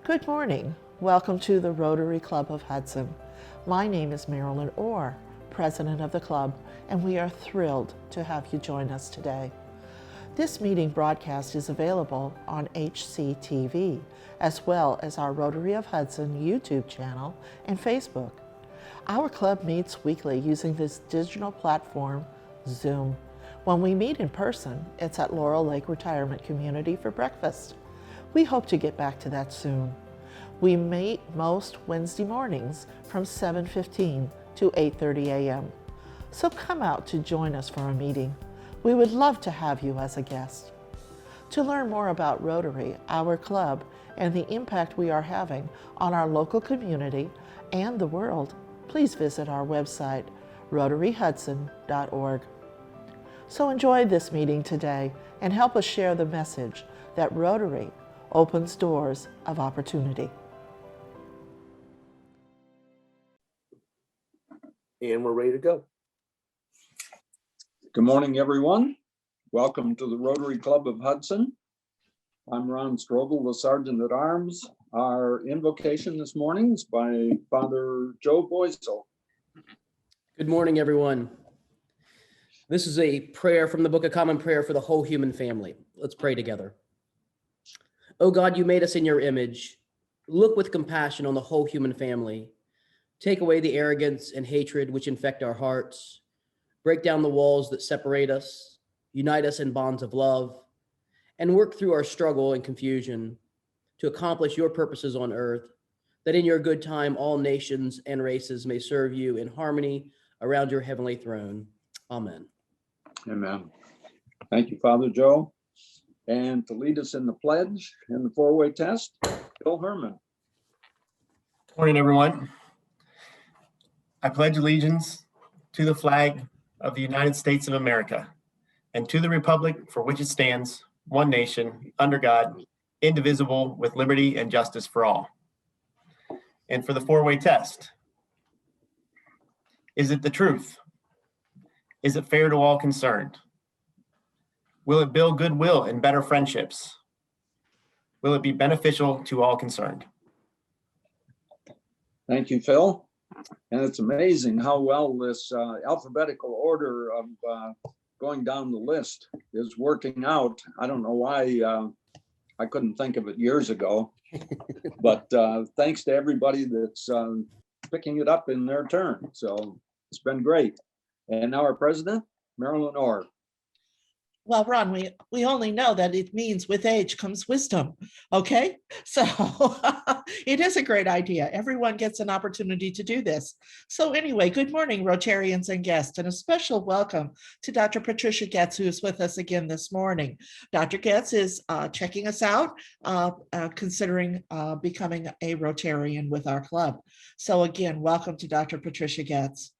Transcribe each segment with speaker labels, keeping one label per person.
Speaker 1: Good morning. Welcome to the Rotary Club of Hudson. My name is Marilyn Orr, President of the club, and we are thrilled to have you join us today. This meeting broadcast is available on HCTV, as well as our Rotary of Hudson YouTube channel and Facebook. Our club meets weekly using this digital platform, Zoom. When we meet in person, it's at Laurel Lake Retirement Community for breakfast. We hope to get back to that soon. We meet most Wednesday mornings from 7:15 to 8:30 a.m. So come out to join us for a meeting. We would love to have you as a guest. To learn more about Rotary, our club, and the impact we are having on our local community and the world, please visit our website, rotaryhudson.org. So enjoy this meeting today and help us share the message that Rotary opens doors of opportunity.
Speaker 2: And we're ready to go.
Speaker 3: Good morning, everyone. Welcome to the Rotary Club of Hudson. I'm Ron Strobel, the Sergeant at Arms. Our invocation this morning is by Father Joe Boisel.
Speaker 4: Good morning, everyone. This is a prayer from the Book of Common Prayer for the whole human family. Let's pray together. Oh God, you made us in your image. Look with compassion on the whole human family. Take away the arrogance and hatred which infect our hearts. Break down the walls that separate us. Unite us in bonds of love. And work through our struggle and confusion to accomplish your purposes on earth, that in your good time all nations and races may serve you in harmony around your heavenly throne. Amen.
Speaker 3: Amen. Thank you, Father Joe. And to lead us in the pledge and the four-way test, Bill Herman.
Speaker 5: Morning, everyone. I pledge allegiance to the flag of the United States of America and to the republic for which it stands, one nation, under God, indivisible, with liberty and justice for all. And for the four-way test, is it the truth? Is it fair to all concerned? Will it build goodwill and better friendships? Will it be beneficial to all concerned?
Speaker 3: Thank you, Phil. And it's amazing how well this alphabetical order of going down the list is working out. I don't know why I couldn't think of it years ago, but thanks to everybody that's picking it up in their turn. So it's been great. And now our president, Marilyn Orr.
Speaker 1: Well, Ron, we only know that it means with age comes wisdom, okay? So it is a great idea. Everyone gets an opportunity to do this. So anyway, good morning, Rotarians and guests, and a special welcome to Dr. Patricia Getz, who is with us again this morning. Dr. Getz is checking us out, considering becoming a Rotarian with our club. So again, welcome to Dr. Patricia Getz.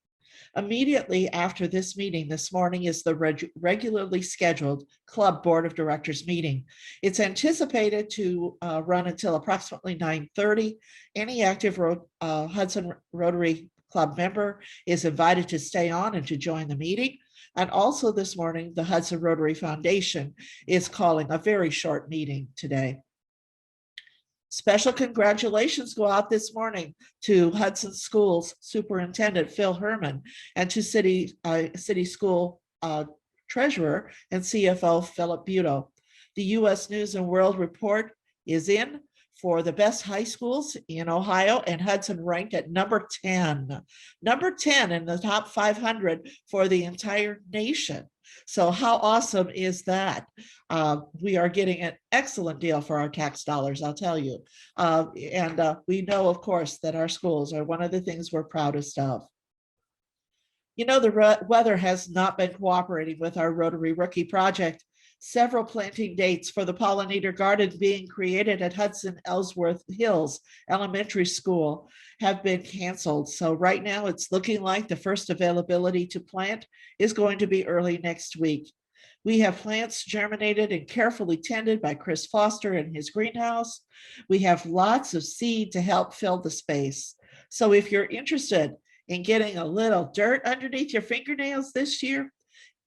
Speaker 1: Immediately after this meeting this morning is the regularly scheduled Club Board of Directors meeting. It's anticipated to run until approximately 9:30. Any active Hudson Rotary Club member is invited to stay on and to join the meeting. And also this morning, the Hudson Rotary Foundation is calling a very short meeting today. Special congratulations go out this morning to Hudson Schools Superintendent Phil Herman and to City School Treasurer and CFO Philip Buto. The U.S. News and World Report is in for the best high schools in Ohio, and Hudson ranked at number 10 in the top 500 for the entire nation. So how awesome is that? We are getting an excellent deal for our tax dollars, I'll tell you. And we know, of course, that our schools are one of the things we're proudest of. You know, the weather has not been cooperating with our Rotary Rookie Project. Several planting dates for the pollinator garden being created at Hudson Ellsworth Hills Elementary School have been canceled. So right now it's looking like the first availability to plant is going to be early next week. We have plants germinated and carefully tended by Chris Foster in his greenhouse. We have lots of seed to help fill the space. So if you're interested in getting a little dirt underneath your fingernails this year,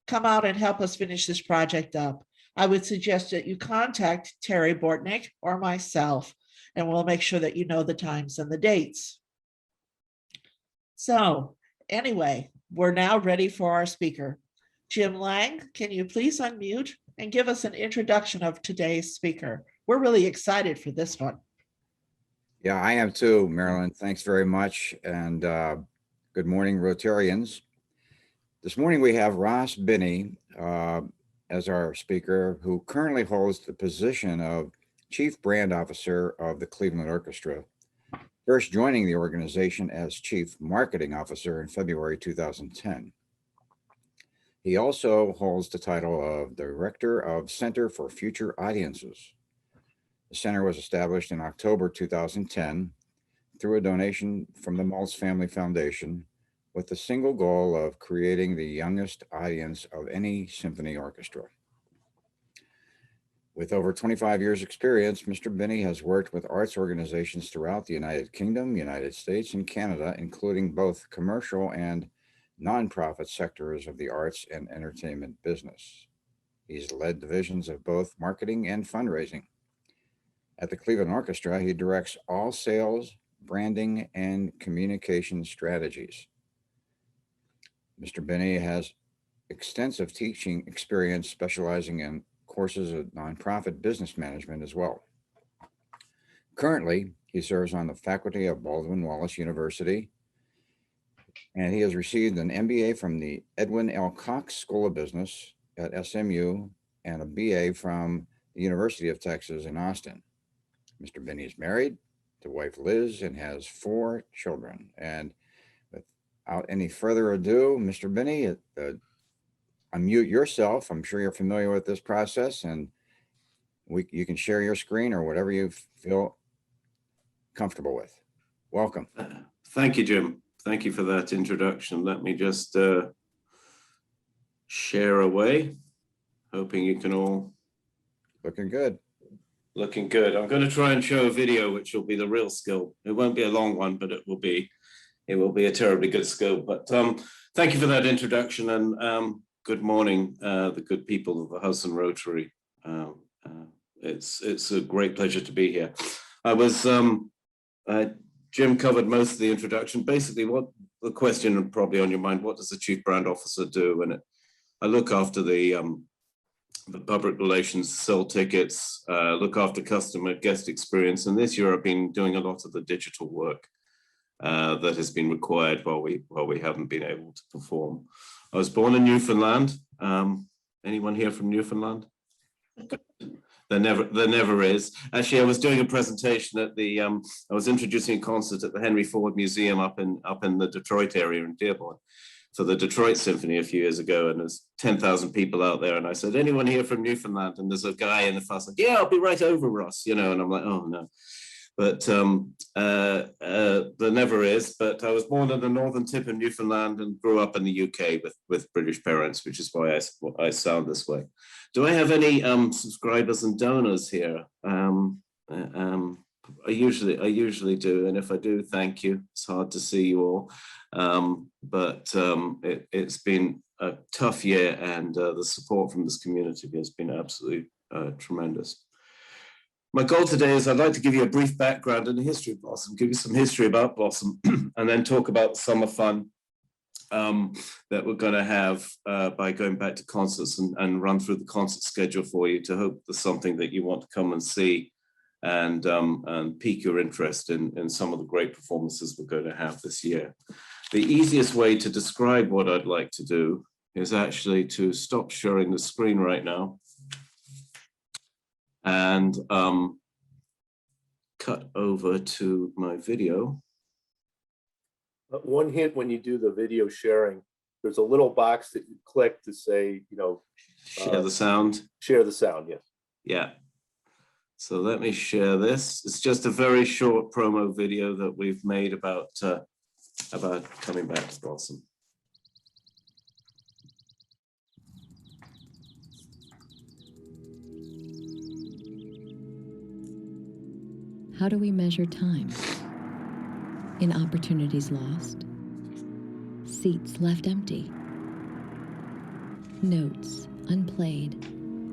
Speaker 1: come out and help us finish this project up. I would suggest that you contact Terry Bortnick or myself. and we'll make sure that you know the times and the dates. So anyway, we're now ready for our speaker. Jim Lang, can you please unmute and give us an introduction of today's speaker? We're really excited for this one.
Speaker 6: Yeah, I am too, Marilyn. Thanks very much. And good morning, Rotarians. This morning we have Ross Binnie as our speaker, who currently holds the position of Chief Brand Officer of the Cleveland Orchestra, first joining the organization as Chief Marketing Officer in February 2010. He also holds the title of Director of Center for Future Audiences. The center was established in October 2010 through a donation from the Maltz Family Foundation with the single goal of creating the youngest audience of any symphony orchestra. With over 25 years experience, Mr. Binnie has worked with arts organizations throughout the United Kingdom, United States, and Canada, including both commercial and nonprofit sectors of the arts and entertainment business. He's led divisions of both marketing and fundraising. At the Cleveland Orchestra, he directs all sales, branding, and communication strategies. Mr. Binnie has extensive teaching experience, specializing in courses of nonprofit business management as well. Currently, he serves on the faculty of Baldwin Wallace University, and he has received an MBA from the Edwin L. Cox School of Business at SMU and a BA from the University of Texas in Austin. Mr. Binnie is married to wife Liz and has 4 children. And without any further ado, Mr. Binnie, unmute yourself. I'm sure you're familiar with this process, and you can share your screen or whatever you feel comfortable with. Welcome.
Speaker 7: Thank you, Jim. Thank you for that introduction. Let me just share away, hoping you can all.
Speaker 6: Looking good.
Speaker 7: Looking good. I'm going to try and show a video, which will be the real skill. It won't be a long one, but it will be a terribly good skill. But thank you for that introduction, and good morning, the good people of the Hudson Rotary. It's a great pleasure to be here. Jim covered most of the introduction. Basically, what the question probably on your mind: what does the Chief Brand Officer do? And I look after the public relations, sell tickets, look after customer guest experience. And this year I've been doing a lot of the digital work that has been required while we haven't been able to perform. I was born in Newfoundland. Anyone here from Newfoundland? There never is. Actually, I was doing a presentation at I was introducing a concert at the Henry Ford Museum up in the Detroit area in Dearborn for the Detroit Symphony a few years ago, and there's 10,000 people out there. And I said, anyone here from Newfoundland? And there's a guy in the fuss like, yeah, I'll be right over, Ross, and I'm like, oh no. But there never is. But I was born in the northern tip of Newfoundland and grew up in the UK with British parents, which is why I sound this way. Do I have any subscribers and donors here? I usually do, and if I do, thank you. It's hard to see you all, but it's been a tough year, and the support from this community has been absolutely tremendous. My goal today is I'd like to give you a brief background and a history of Blossom, give you some history about Blossom, and then talk about summer fun that we're going to have by going back to concerts and run through the concert schedule for you to hope there's something that you want to come and see and pique your interest in some of the great performances we're going to have this year. The easiest way to describe what I'd like to do is actually to stop sharing the screen right now and cut over to my video.
Speaker 2: One hint when you do the video sharing, there's a little box that you click to say,
Speaker 7: Share the sound.
Speaker 2: Share the sound, yes.
Speaker 7: Yeah. So let me share this. It's just a very short promo video that we've made about coming back to Blossom.
Speaker 8: How do we measure time? In opportunities lost, seats left empty, notes unplayed,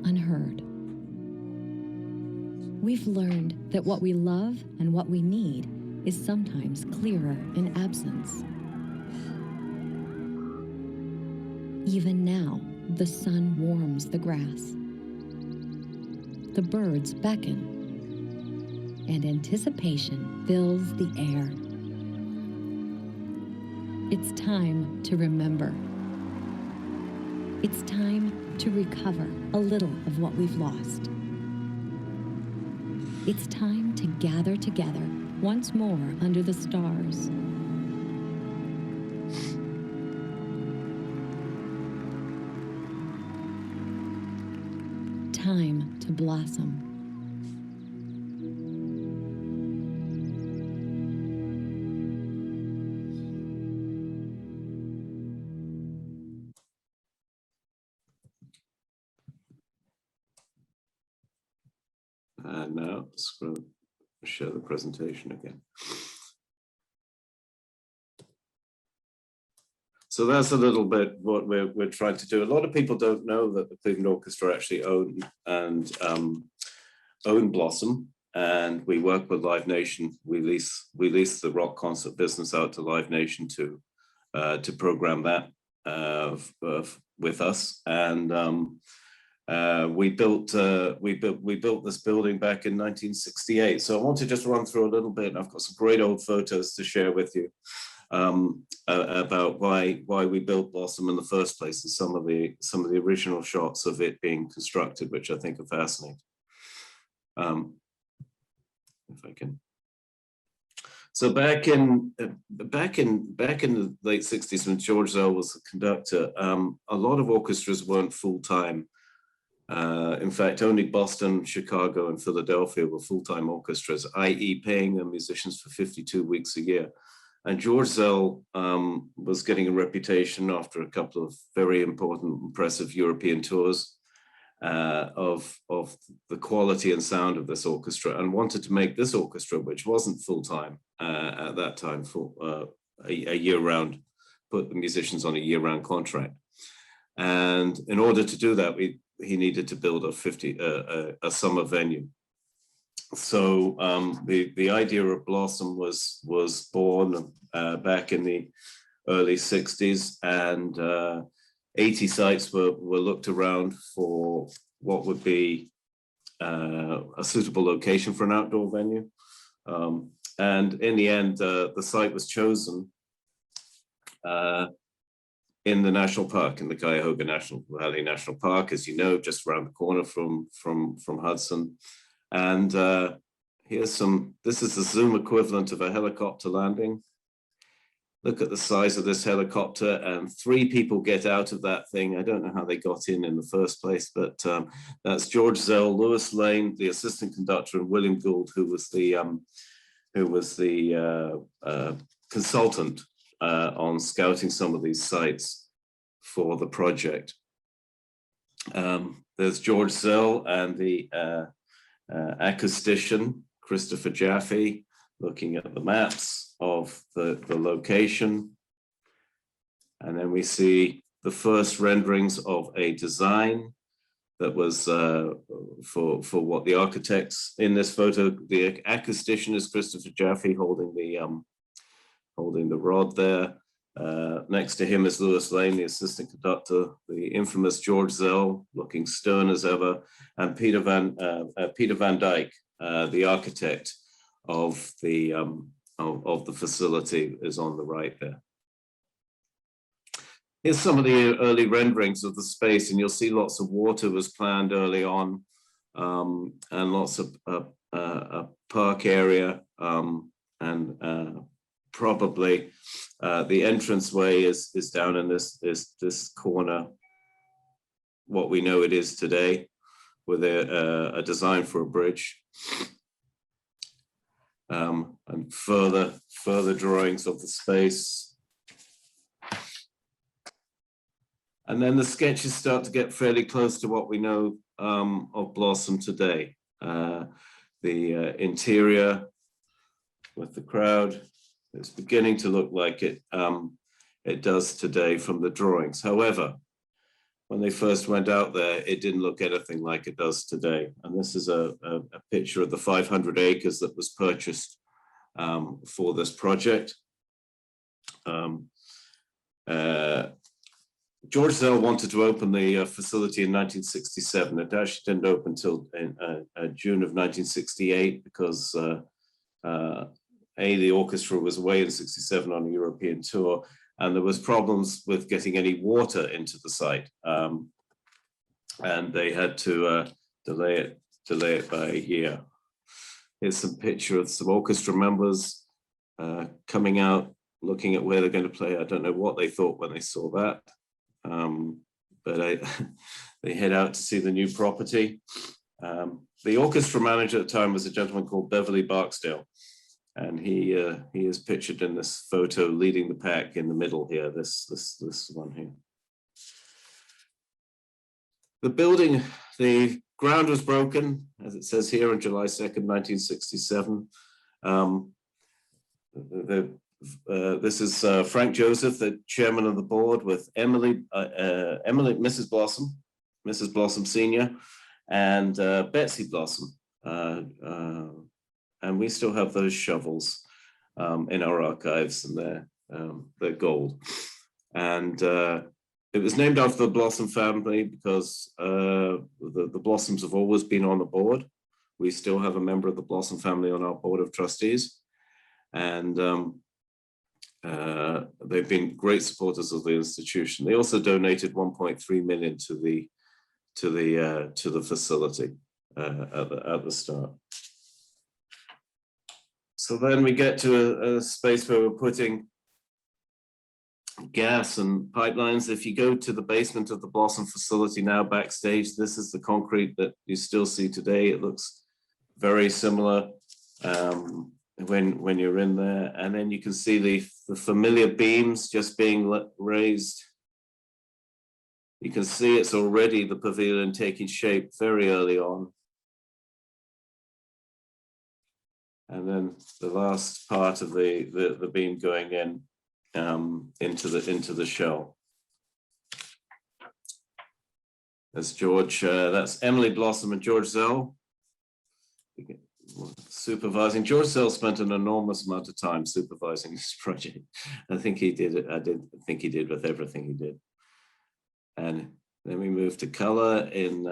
Speaker 8: unheard. We've learned that what we love and what we need is sometimes clearer in absence. Even now, the sun warms the grass. The birds beckon, and anticipation fills the air. It's time to remember. It's time to recover a little of what we've lost. It's time to gather together once more under the stars. Time to blossom.
Speaker 7: And now just going to show the presentation again. So that's a little bit what we're trying to do. A lot of people don't know that the Cleveland Orchestra actually own Blossom, and we work with Live Nation. We lease the rock concert business out to Live Nation to program that with us. And we built this building back in 1968. So I want to just run through a little bit, and I've got some great old photos to share with you about why we built Blossom in the first place, and some of the original shots of it being constructed, which I think are fascinating. If I can. So back in the late 60s, when George Zell was the conductor, a lot of orchestras weren't full-time. In fact, only Boston, Chicago, and Philadelphia were full-time orchestras, i.e. paying their musicians for 52 weeks a year. And George Zell was getting a reputation after a couple of very important, impressive European tours of the quality and sound of this orchestra, and wanted to make this orchestra, which wasn't full-time at that time, for a year-round, put the musicians on a year-round contract. And in order to do that, he needed to build a summer venue. So the idea of Blossom was born back in the early 60s, and 80 sites were looked around for what would be a suitable location for an outdoor venue. And in the end, the site was chosen in the national park, in the Cuyahoga Valley National Park, as you know, just around the corner from Hudson. And this is the Zoom equivalent of a helicopter landing. Look at the size of this helicopter, and 3 people get out of that thing. I don't know how they got in the first place, but that's George Zell, Lewis Lane, the assistant conductor, and William Gould, who was the consultant on scouting some of these sites for the project. There's George Zell and the acoustician, Christopher Jaffe, looking at the maps of the location. And then we see the first renderings of a design that was for what the architects in this photo. The acoustician is Christopher Jaffe holding the rod there. Next to him is Lewis Lane, the assistant conductor, the infamous George Zell, looking stern as ever, and Peter Van Dyke, the architect of the facility, is on the right there. Here's some of the early renderings of the space, and you'll see lots of water was planned early on, and lots of a park area, and probably the entranceway is down in this corner, what we know it is today, with a design for a bridge. And further drawings of the space. And then the sketches start to get fairly close to what we know of Blossom today. The interior with the crowd, it's beginning to look like it does today from the drawings. However, when they first went out there, it didn't look anything like it does today. And this is a picture of the 500 acres that was purchased for this project. George Zell wanted to open the facility in 1967. It actually didn't open until June of 1968 because the orchestra was away in 67 on a European tour, and there was problems with getting any water into the site. And they had to delay it by a year. Here's some picture of some orchestra members coming out, looking at where they're going to play. I don't know what they thought when they saw that. But they head out to see the new property. The orchestra manager at the time was a gentleman called Beverly Barksdale, and he is pictured in this photo leading the pack in the middle here. This one here. The building, the ground was broken, as it says here, on July 2nd, 1967. This is Frank Joseph, the chairman of the board, with Emily, Mrs. Blossom Senior, and Betsy Blossom. And we still have those shovels in our archives, and they're gold. And it was named after the Blossom family because the Blossoms have always been on the board. We still have a member of the Blossom family on our board of trustees. And they've been great supporters of the institution. They also donated 1.3 million to the facility at the start. So then we get to a space where we're putting gas and pipelines. If you go to the basement of the Blossom facility now backstage, this is the concrete that you still see today. It looks very similar when you're in there. And then you can see the familiar beams just being raised. You can see it's already the pavilion taking shape very early on. And then the last part of the beam going in into the shell. That's George, that's Emily Blossom and George Zell supervising. George Zell spent an enormous amount of time supervising this project. I think he did. I think he did with everything he did. And then we move to color in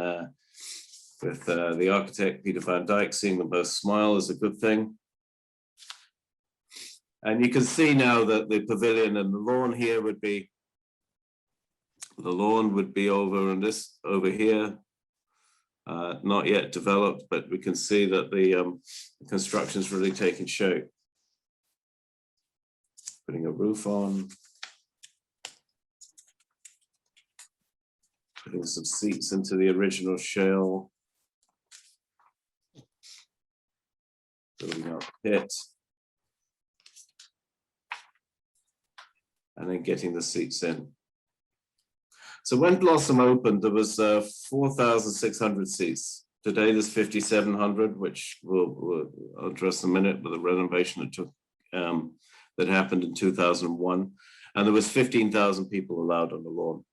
Speaker 7: with the architect Peter Van Dyke. Seeing them both smile is a good thing. And you can see now that the pavilion and the lawn here would be, the lawn would be over and this over here, not yet developed, but we can see that the construction is really taking shape. Putting a roof on, putting some seats into the original shell, building out the pit, and then getting the seats in. So when Blossom opened, there was 4,600 seats. Today there's 5,700, which we'll address in a minute with the renovation that took that happened in 2001, and there was 15,000 people allowed on the lawn.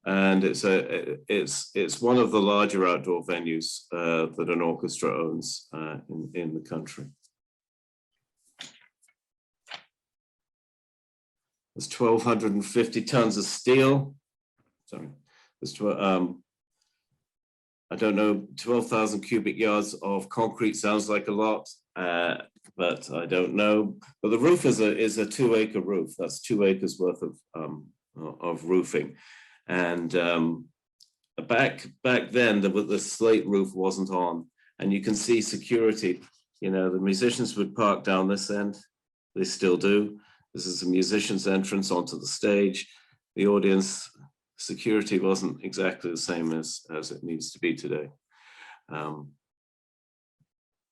Speaker 7: And it's one of the larger outdoor venues that an orchestra owns in the country. There's 1,250 tons of steel. Sorry, there's I don't know, 12,000 cubic yards of concrete sounds like a lot, but I don't know. But the roof is a 2-acre roof. That's 2 acres worth of roofing. And back then, the slate roof wasn't on, and you can see security. You know, the musicians would park down this end. They still do. This is a musician's entrance onto the stage. The audience security wasn't exactly the same as it needs to be today. And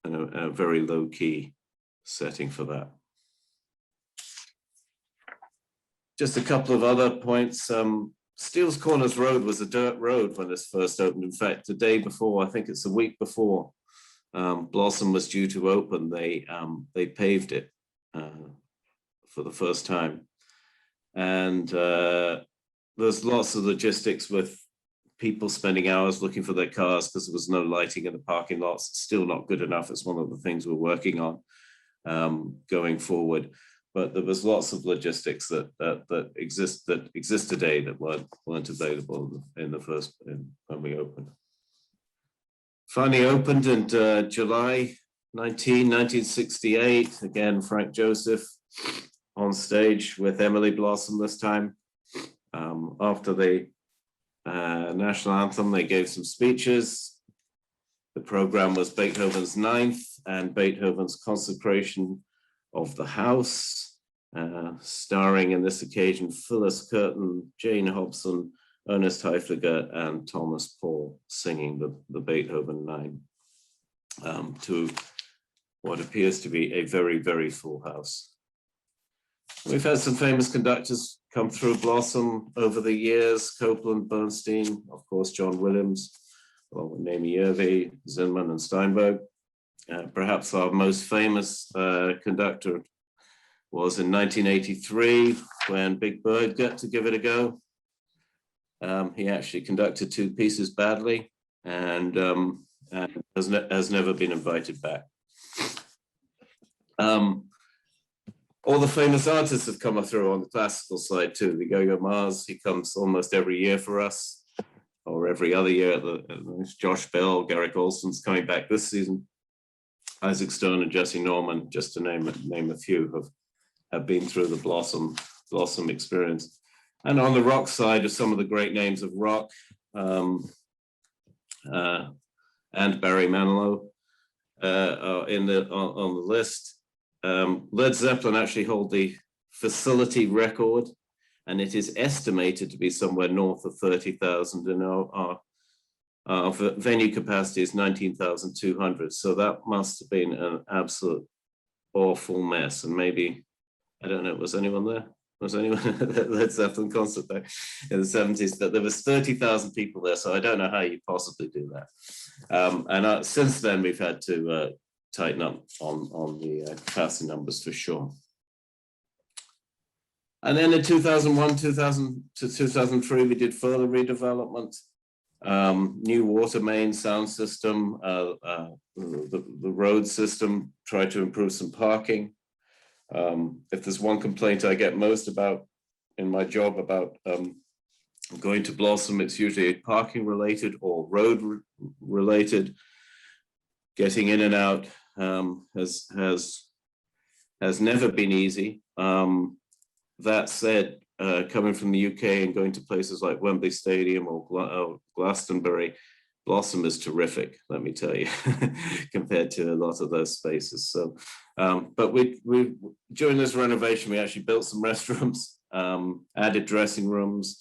Speaker 7: a very low key setting for that. Just a couple of other points. Steele's Corners Road was a dirt road when this first opened. In fact, the day before, I think it's a week before Blossom was due to open, they paved it for the first time. And there's lots of logistics with people spending hours looking for their cars because there was no lighting in the parking lots. It's still not good enough. It's one of the things we're working on going forward. But there was lots of logistics that exist today that weren't available in the first when we opened. Finally opened in July 1968. Again, Frank Joseph on stage with Emily Blossom this time. After the national anthem, they gave some speeches. The program was Beethoven's Ninth and Beethoven's Consecration of the House, starring in this occasion Phyllis Curtin, Jane Hobson, Ernest Heifliger, and Thomas Paul singing the Beethoven Nine to what appears to be a very, very full house. We've had some famous conductors come through Blossom over the years: Copland, Bernstein, of course, John Williams, along with Mamie Yerby, Zinman, and Steinberg. Perhaps our most famous conductor was in 1983 when Big Bird got to give it a go. He actually conducted two pieces badly and has never been invited back. All the famous artists have come through on the classical side too. The Yo-Yo Mars, he comes almost every year for us, or every other year. Josh Bell, Garrick Olson's coming back this season. Isaac Stone and Jesse Norman, just to name a few, have been through the Blossom experience. And on the rock side are some of the great names of rock, and Barry Manilow are on the list. Led Zeppelin actually hold the facility record, and it is estimated to be somewhere north of 30,000, and our venue capacity is 19,200. So that must have been an absolute awful mess. And maybe, I don't know, was anyone there? Was anyone at the Led Zeppelin concert there in the 70s? That there was 30,000 people there, so I don't know how you possibly do that. Since then, we've had to tighten up on the capacity numbers for sure. And then in 2001, 2000 to 2003, we did further redevelopment, new water main, sound system, the road system, tried to improve some parking. If there's one complaint I get most about in my job about going to Blossom, it's usually parking related or road related. Getting in and out has never been easy. That said, coming from the UK and going to places like Wembley Stadium or Glastonbury, Blossom is terrific, let me tell you, compared to a lot of those spaces. So, but we during this renovation, we actually built some restrooms, added dressing rooms.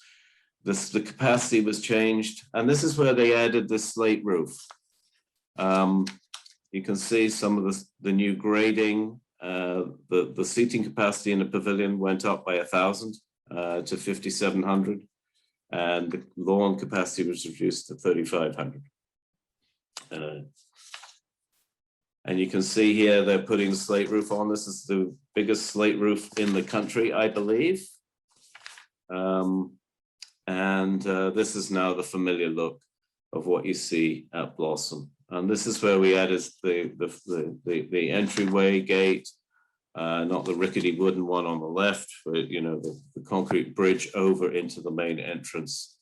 Speaker 7: The capacity was changed, and this is where they added the slate roof. You can see some of the new grading. The seating capacity in the pavilion went up by 1,000 to 5,700, and the lawn capacity was reduced to 3,500. And you can see here they're putting the slate roof on. This is the biggest slate roof in the country, I believe. This is now the familiar look of what you see at Blossom. And this is where we added the entryway gate, not the rickety wooden one on the left, but the concrete bridge over into the main entrance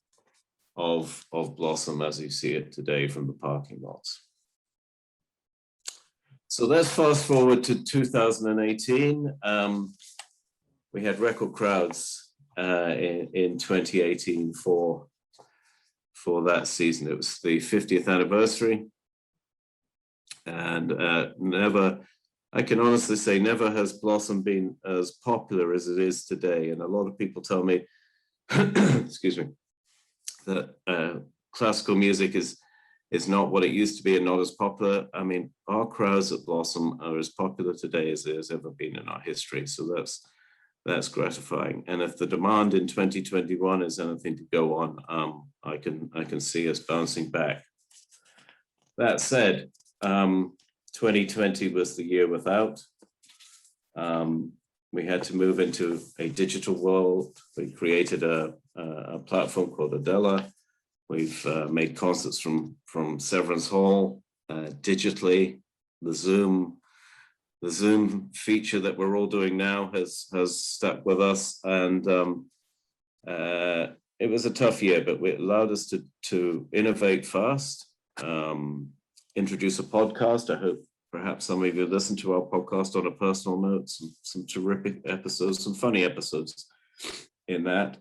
Speaker 7: of Blossom as you see it today from the parking lots. So let's fast forward to 2018. We had record crowds in 2018 for that season. It was the 50th anniversary. And I can honestly say, never has Blossom been as popular as it is today. And a lot of people tell me, excuse me, that classical music is not what it used to be and not as popular. I mean, our crowds at Blossom are as popular today as there's ever been in our history. So that's gratifying. And if the demand in 2021 is anything to go on, I can see us bouncing back. That said, 2020 was the year without. We had to move into a digital world. We created a a platform called Adela. We've made concerts from Severance Hall digitally. The Zoom feature that we're all doing now has stuck with us, and it was a tough year, but it allowed us to innovate fast, introduce a podcast. I hope perhaps some of you listen to our podcast on a personal note, some terrific episodes, some funny episodes in that,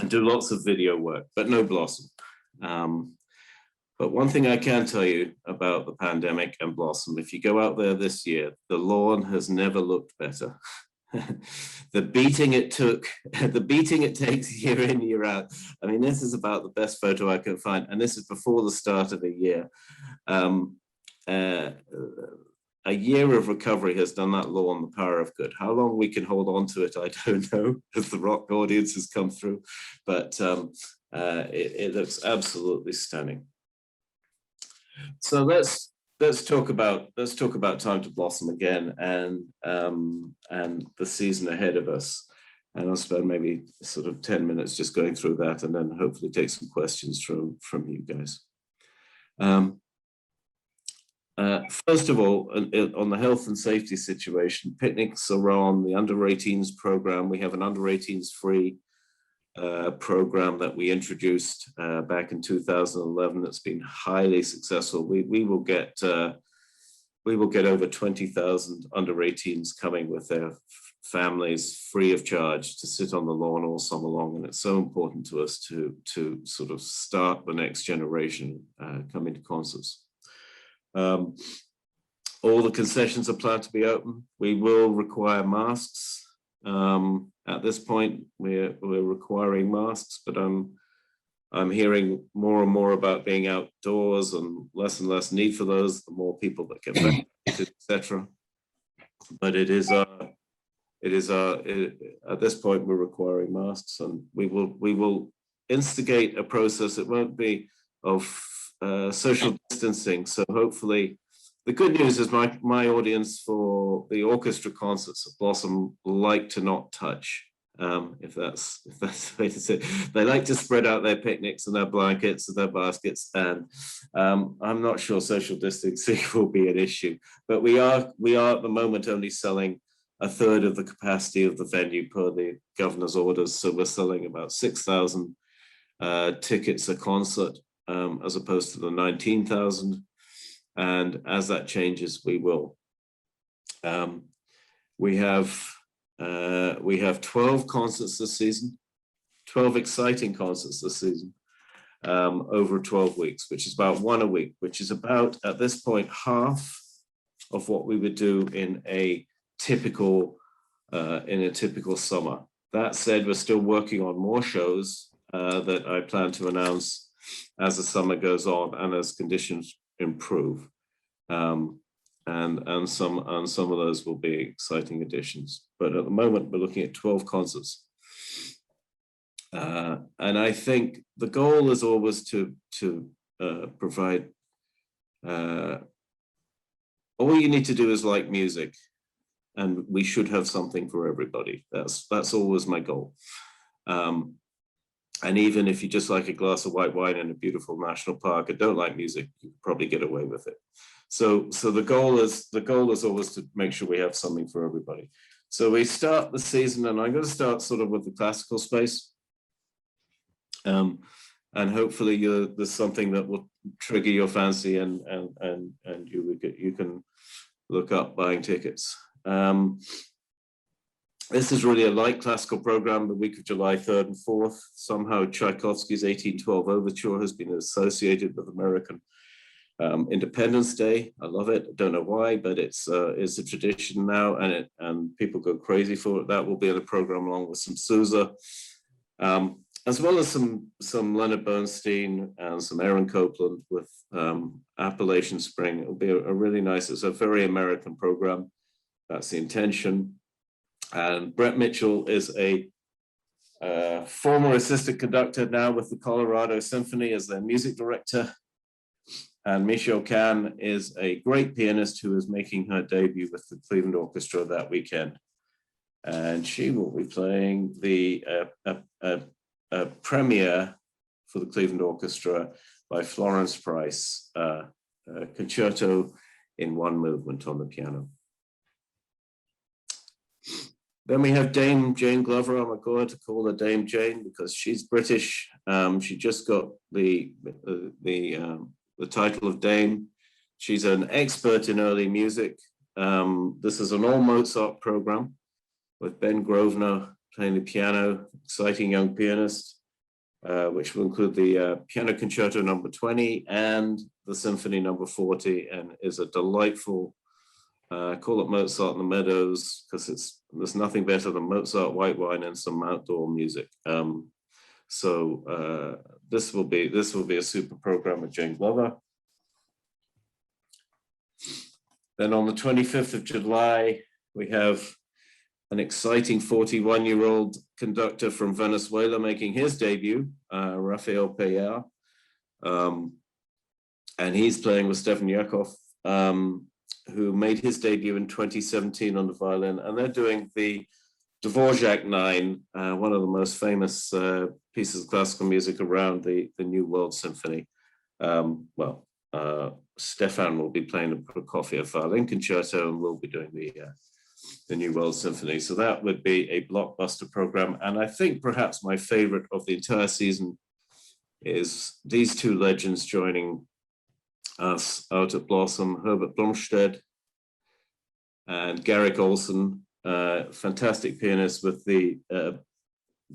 Speaker 7: and do lots of video work, but no Blossom. But one thing I can tell you about the pandemic and Blossom, if you go out there this year, the lawn has never looked better. The beating it takes year in, year out. I mean, this is about the best photo I could find, and this is before the start of the year. A year of recovery has done that lawn the power of good. How long we can hold on to it, I don't know, as the rock audience has come through, but it looks absolutely stunning. So let's talk about Time to Blossom again, and the season ahead of us. And I'll spend maybe sort of 10 minutes just going through that, and then hopefully take some questions from you guys. First of all, on the health and safety situation, picnics are on the under 18s program. We have an under 18s free program that we introduced back in 2011 that's been highly successful. We will get over 20,000 under 18s coming with their families free of charge to sit on the lawn all summer long, and it's so important to us to sort of start the next generation coming to concerts. All the concessions are planned to be open. We will require masks. At this point, we're requiring masks, but I'm hearing more and more about being outdoors and less need for those, the more people that get vaccinated, etc. But at this point, we're requiring masks, and we will instigate a process. It won't be of social distancing. So hopefully, the good news is my audience for the orchestra concerts at Blossom like to not touch, if that's the way to say it. They like to spread out their picnics and their blankets and their baskets, and I'm not sure social distancing will be an issue. But we are at the moment only selling a third of the capacity of the venue per the governor's orders. So we're selling about 6,000 tickets a concert, as opposed to the 19,000. And as that changes, we will. We have 12 concerts this season, 12 exciting concerts this season, over 12 weeks, which is about one a week, which is about, at this point, half of what we would do in a typical summer. That said, we're still working on more shows that I plan to announce as the summer goes on and as conditions improve, and some of those will be exciting additions. But at the moment, we're looking at 12 concerts, and I think the goal is always to provide. All you need to do is like music, and we should have something for everybody. That's always my goal. And even if you just like a glass of white wine in a beautiful national park and don't like music, you can probably get away with it. So the goal is always to make sure we have something for everybody. So we start the season, and I'm going to start sort of with the classical space. And hopefully there's something that will trigger your fancy, and you can look up buying tickets. This is really a light classical program, the week of July 3rd and 4th. Somehow Tchaikovsky's 1812 Overture has been associated with American Independence Day. I love it. I don't know why, but it's a tradition now, and people go crazy for it. That will be in the program along with some Sousa, as well as some Leonard Bernstein and some Aaron Copland with Appalachian Spring. It'll be a really nice, it's a very American program. That's the intention. And Brett Mitchell is a former assistant conductor now with the Colorado Symphony as their music director. And Michelle Kahn is a great pianist who is making her debut with the Cleveland Orchestra that weekend. And she will be playing the premiere for the Cleveland Orchestra by Florence Price, concerto in one movement on the piano. Then we have Dame Jane Glover. I'm going to call her Dame Jane because she's British. She just got the title of Dame. She's an expert in early music. This is an all Mozart program with Ben Grosvenor playing the piano, exciting young pianist, which will include the Piano Concerto number 20 and the Symphony number 40, and is a delightful, call it Mozart in the Meadows, because there's nothing better than Mozart, white wine, and some outdoor music. So this will be a super program with Jane Glover. Then on the 25th of July, we have an exciting 41-year-old conductor from Venezuela making his debut, Rafael Peyer. And he's playing with Stefan Yakov, who made his debut in 2017 on the violin. And they're doing the Dvorak 9, one of the most famous pieces of classical music around, the New World Symphony. Stefan will be playing the Prokofiev violin concerto, and we'll be doing the New World Symphony. So that would be a blockbuster program. And I think perhaps my favorite of the entire season is these two legends joining us out at Blossom, Herbert Blomstedt and Garrick Olson, fantastic pianist with the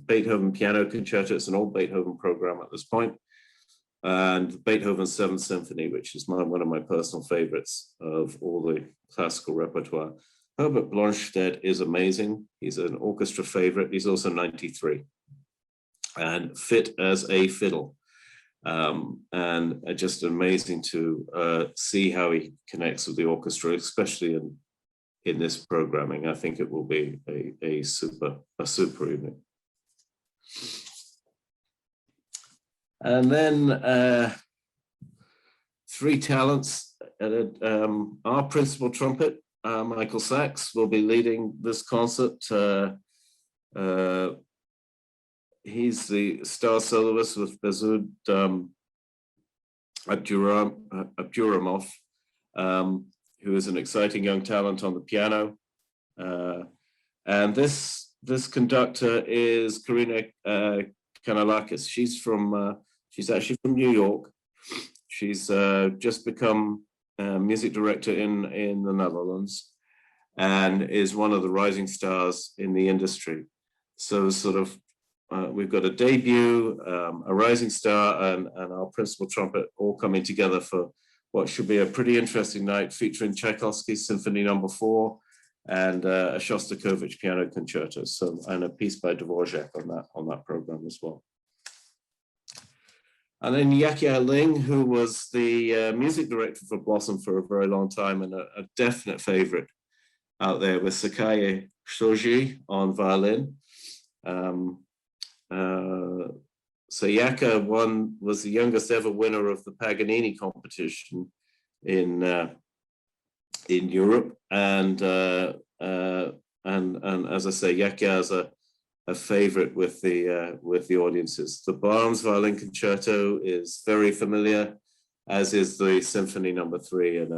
Speaker 7: Beethoven Piano Concerto. It's an old Beethoven program at this point. And Beethoven's Seventh Symphony, which is one of my personal favorites of all the classical repertoire. Herbert Blomstedt is amazing. He's an orchestra favorite. He's also 93 and fit as a fiddle. And just amazing to see how he connects with the orchestra, especially in this programming. I think it will be a super evening. And then three talents. Our principal trumpet, Michael Sachs, will be leading this concert. He's the star soloist with Bezud Abduramov, who is an exciting young talent on the piano. And this conductor is Karina Kanalakis. She's actually from New York. She's just become music director in the Netherlands and is one of the rising stars in the industry. So sort of we've got a debut, a rising star, and our principal trumpet all coming together for what should be a pretty interesting night, featuring Tchaikovsky's Symphony Number 4 and a Shostakovich Piano Concerto. So, and a piece by Dvorak on that program as well. And then Yakia Ling, who was the music director for Blossom for a very long time and a definite favorite out there, with Sakaye Shoji on violin. So Yaka was the youngest ever winner of the Paganini competition in Europe, and as I say, Yaka is a favorite with the audiences. The Brahms Violin Concerto is very familiar, as is the Symphony Number 3 in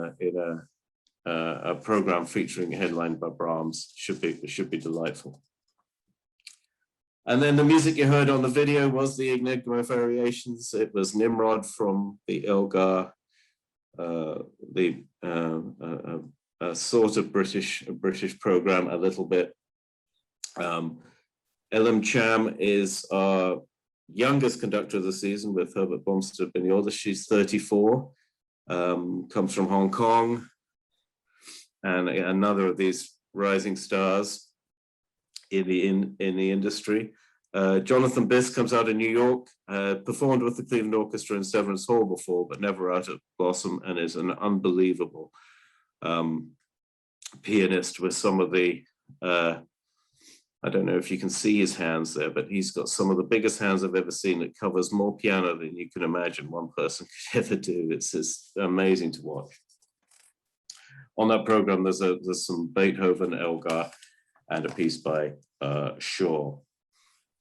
Speaker 7: a program featuring headlined by Brahms. Should be delightful. And then the music you heard on the video was the Enigma Variations. It was Nimrod from the Elgar, a sort of British program a little bit. Elam Cham is our youngest conductor of the season, with Herbert Blomstedt being the oldest. She's 34, comes from Hong Kong, and another of these rising stars in the industry. Jonathan Biss comes out of New York, performed with the Cleveland Orchestra in Severance Hall before, but never out at Blossom, and is an unbelievable pianist with some of the, I don't know if you can see his hands there, but he's got some of the biggest hands I've ever seen. That covers more piano than you can imagine one person could ever do. It's just amazing to watch. On that program, there's some Beethoven, Elgar, and a piece by Shaw.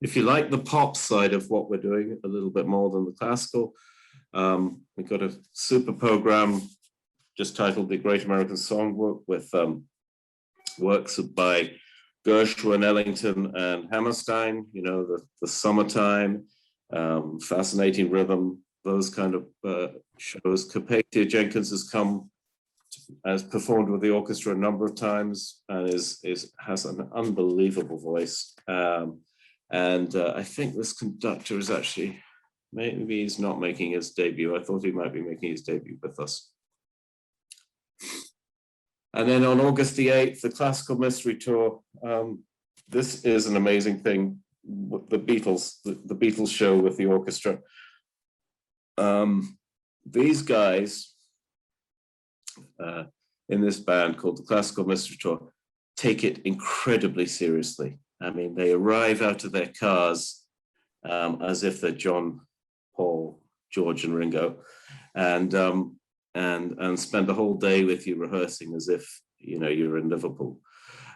Speaker 7: If you like the pop side of what we're doing, a little bit more than the classical, we've got a super program just titled The Great American Songbook with works by Gershwin, Ellington, and Hammerstein, you know, the Summertime, Fascinating Rhythm, those kind of shows. Carpathia Jenkins has performed with the orchestra a number of times and has an unbelievable voice. I think this conductor is actually, maybe he's not making his debut. I thought he might be making his debut with us. And then on August the 8th, the Classical Mystery Tour. This is an amazing thing. The Beatles show with the orchestra. These guys in this band called the Classical Mystery Tour take it incredibly seriously. I mean, they arrive out of their cars as if they're John, Paul, George, and Ringo, and spend the whole day with you rehearsing as if, you know, you're in Liverpool.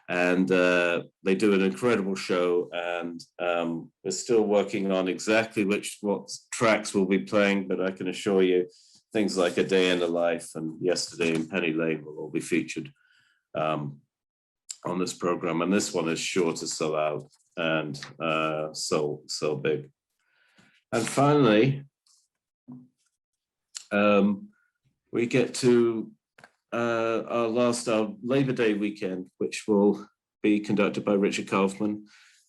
Speaker 7: And they do an incredible show, and we're still working on exactly what tracks we'll be playing, but I can assure you things like A Day in the Life and Yesterday in Penny Lane will all be featured on this program. And this one is sure to sell out and so big. And finally, we get to our Labor Day weekend, which will be conducted by Richard Kaufman,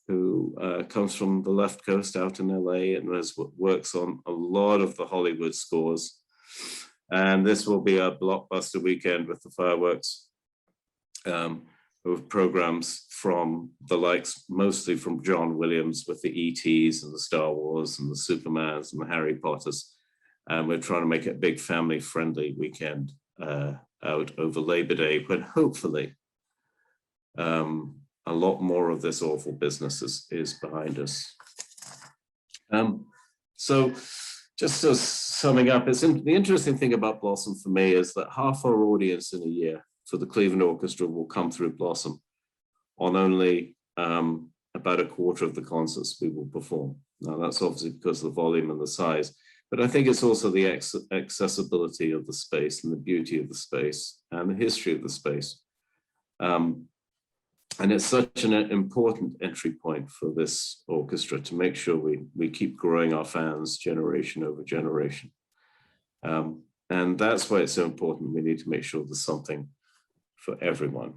Speaker 7: who comes from the left coast out in LA and works on a lot of the Hollywood scores. And this will be a blockbuster weekend with the fireworks, with programs from the likes, mostly from John Williams with the E.T.s and the Star Wars and the Supermans and the Harry Potters. And we're trying to make it a big family-friendly weekend out over Labor Day, when hopefully a lot more of this awful business is behind us. So just so summing up, the interesting thing about Blossom for me is that half our audience in a year for the Cleveland Orchestra will come through Blossom on only about a quarter of the concerts we will perform. Now that's obviously because of the volume and the size, but I think it's also the accessibility of the space and the beauty of the space and the history of the space. And it's such an important entry point for this orchestra to make sure we keep growing our fans generation over generation. And that's why it's so important. We need to make sure there's something for everyone.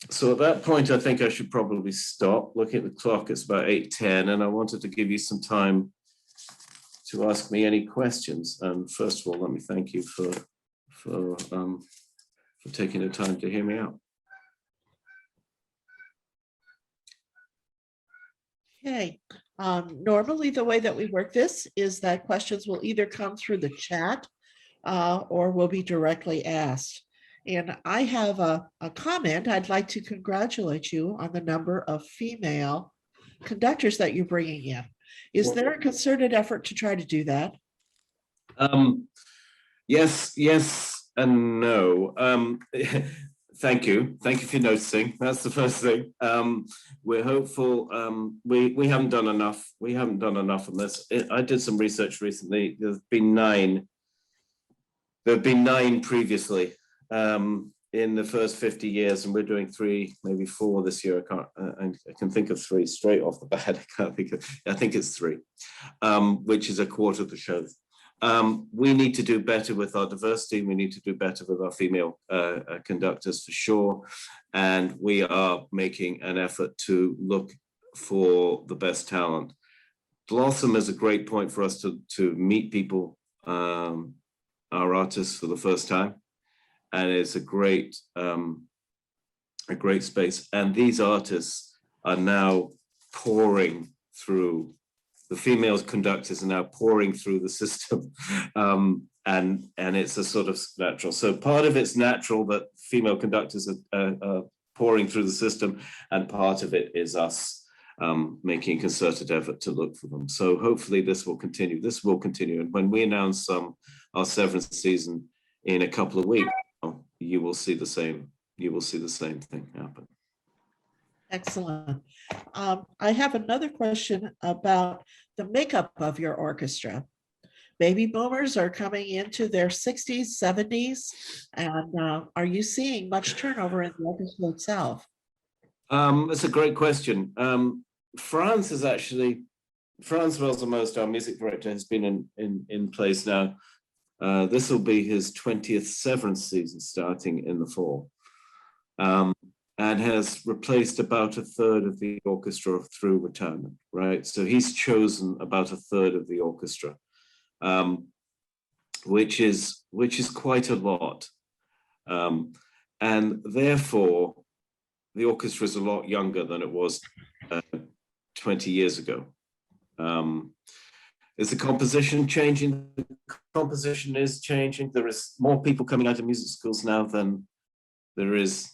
Speaker 7: So at that point, I think I should probably stop. Looking at the clock, it's about 8:10, and I wanted to give you some time to ask me any questions. And first of all, let me thank you for taking the time to hear me out.
Speaker 1: Okay, normally the way that we work this is that questions will either come through the chat or will be directly asked. And I have a comment. I'd like to congratulate you on the number of female conductors that you're bringing in. Is there a concerted effort to try to do that?
Speaker 7: Yes and no. Thank you for noticing. That's the first thing. We're hopeful. We haven't done enough. We haven't done enough on this. I did some research recently. There have been nine previously in the first 50 years, and we're doing 3, maybe 4 this year. I can think of 3 straight off the bat. I think it's 3, which is a quarter of the show. We need to do better with our diversity. We need to do better with our female conductors for sure. And we are making an effort to look for the best talent. Blossom is a great point for us to meet people, our artists, for the first time. And it's a great space. And these artists are now pouring through. The female conductors are now pouring through the system, and it's a sort of natural. So part of it's natural that female conductors are pouring through the system, and part of it is us making a concerted effort to look for them. So hopefully this will continue. This will continue, and when we announce our 7th season in a couple of weeks, you will see the same. You will see the same thing happen.
Speaker 1: Excellent. I have another question about the makeup of your orchestra. Baby boomers are coming into their 60s, 70s, and are you seeing much turnover in the orchestra itself?
Speaker 7: That's a great question. Franz Welser, our music director, has been in place now. This will be his 20th severance season starting in the fall, and has replaced about a third of the orchestra through retirement, right? So he's chosen about a third of the orchestra, which is quite a lot. And therefore, the orchestra is a lot younger than it was 20 years ago. Is the composition changing? The composition is changing. There is more people coming out of music schools now than there is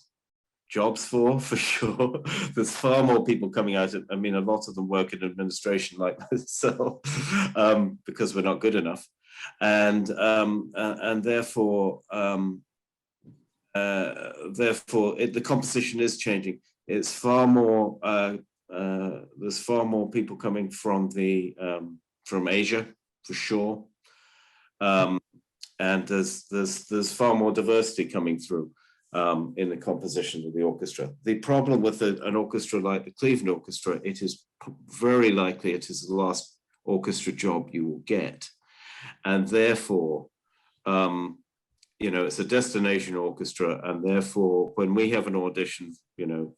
Speaker 7: jobs for sure. There's far more people coming out. I mean, a lot of them work in administration like myself, because we're not good enough. And therefore, the composition is changing. It's far more, there's far more people coming from Asia, for sure. And there's far more diversity coming through in the composition of the orchestra. The problem with an orchestra like the Cleveland Orchestra, it is very likely it is the last orchestra job you will get. And therefore, it's a destination orchestra, and therefore, when we have an audition,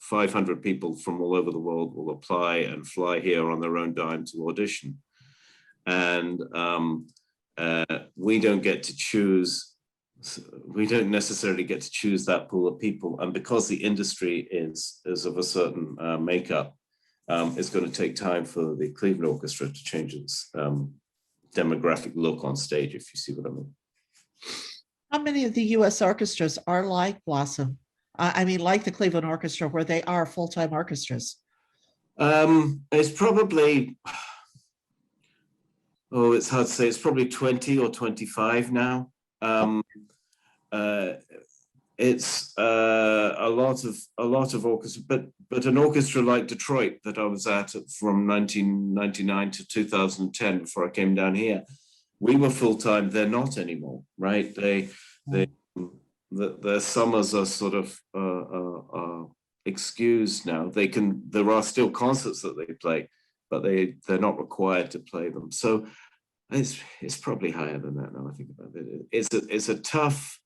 Speaker 7: 500 people from all over the world will apply and fly here on their own dime to audition. And we don't get to choose. We don't necessarily get to choose that pool of people. And because the industry is of a certain makeup, it's going to take time for the Cleveland Orchestra to change its demographic look on stage, if you see what I mean.
Speaker 1: How many of the US orchestras are like Blossom? I mean, like the Cleveland Orchestra, where they are full-time orchestras?
Speaker 7: It's probably, it's hard to say. It's probably 20 or 25 now. It's a lot of orchestra, but an orchestra like Detroit that I was at from 1999 to 2010 before I came down here, we were full-time. They're not anymore, right? Their summers are sort of excused now. There are still concerts that they play, but they're not required to play them. So it's probably higher than that now I think about it. It's a tough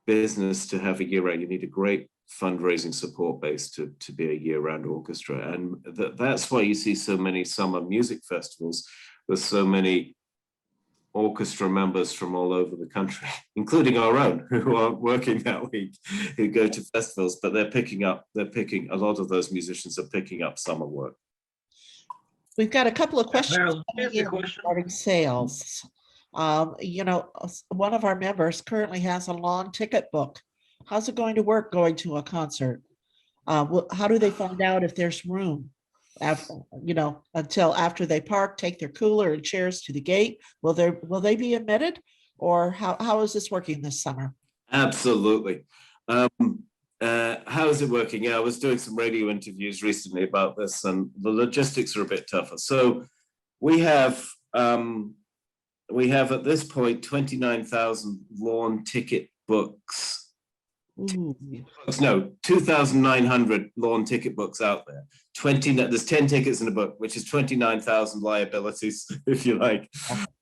Speaker 7: business to have a year-round. You need a great fundraising support base to be a year-round orchestra. And that's why you see so many summer music festivals with so many orchestra members from all over the country, including our own, who aren't working that week, who go to festivals, but a lot of those musicians are picking up summer work.
Speaker 1: We've got a couple of questions
Speaker 3: Marilyn, can I ask you a question?
Speaker 1: regarding sales. One of our members currently has a long ticket book. How's it going to work going to a concert? How do they find out if there's room? Until after they park, take their cooler and chairs to the gate? Will they be admitted, or how is this working this summer?
Speaker 7: Absolutely. How is it working? Yeah, I was doing some radio interviews recently about this, and the logistics are a bit tougher. So we have at this point 29,000 lawn ticket books.
Speaker 1: Ooh.
Speaker 7: No, 2,900 lawn ticket books out there. There's 10 tickets in a book, which is 29,000 liabilities, if you like,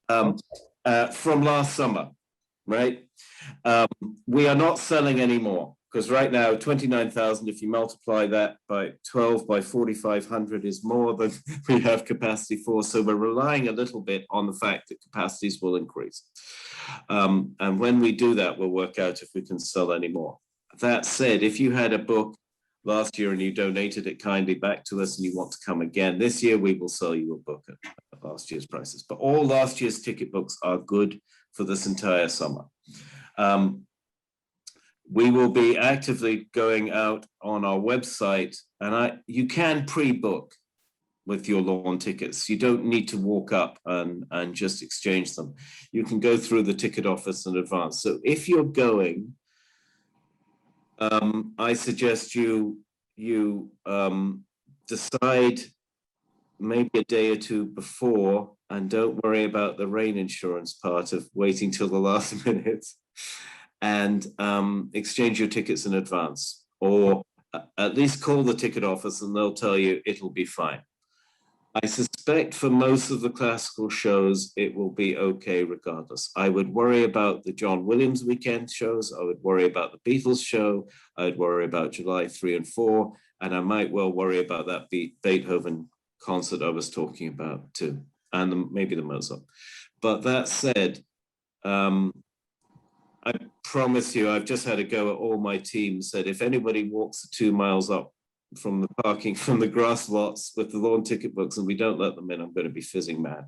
Speaker 7: from last summer, right? We are not selling anymore, because right now 29,000, if you multiply that by 12 by 4,500 is more than we have capacity for. So we're relying a little bit on the fact that capacities will increase. And when we do that, we'll work out if we can sell any more. That said, if you had a book last year and you donated it kindly back to us and you want to come again this year, we will sell you a book at last year's prices. But all last year's ticket books are good for this entire summer. We will be actively going out on our website, and you can pre-book with your lawn tickets. You don't need to walk up and just exchange them. You can go through the ticket office in advance. So if you're going, I suggest you you decide maybe a day or two before, and don't worry about the rain insurance part of waiting till the last minute, and exchange your tickets in advance, or at least call the ticket office and they'll tell you it'll be fine. I suspect for most of the classical shows, it will be okay regardless. I would worry about the John Williams weekend shows. I would worry about the Beatles show. I'd worry about July 3 and 4. And I might well worry about that Beethoven concert I was talking about too. And maybe the Mozart. But that said, I promise you, I've just had a go at all my teams, that if anybody walks the 2 miles up from the parking, from the grass lots with the lawn ticket books and we don't let them in, I'm going to be fizzing mad.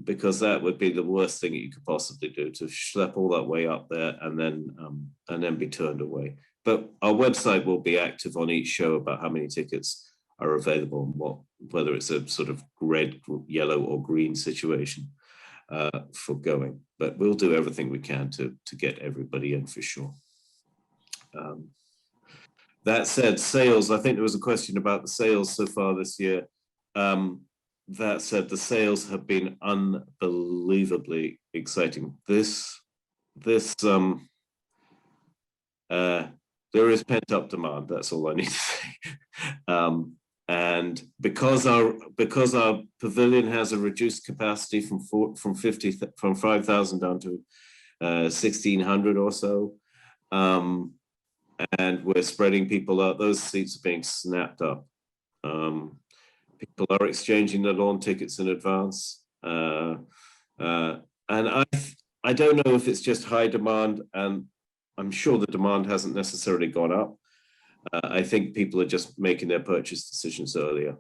Speaker 7: Because that would be the worst thing you could possibly do, to schlep all that way up there and then be turned away. But our website will be active on each show about how many tickets are available and whether it's a sort of red, yellow or green situation for going. But we'll do everything we can to get everybody in for sure. That said, sales, I think there was a question about the sales so far this year. That said, the sales have been unbelievably exciting. There is pent-up demand, that's all I need to say. And because our pavilion has a reduced capacity from 5,000 down to 1,600 or so, and we're spreading people out, those seats are being snapped up. People are exchanging their lawn tickets in advance. And I don't know if it's just high demand, and I'm sure the demand hasn't necessarily gone up. I think people are just making their purchase decisions earlier.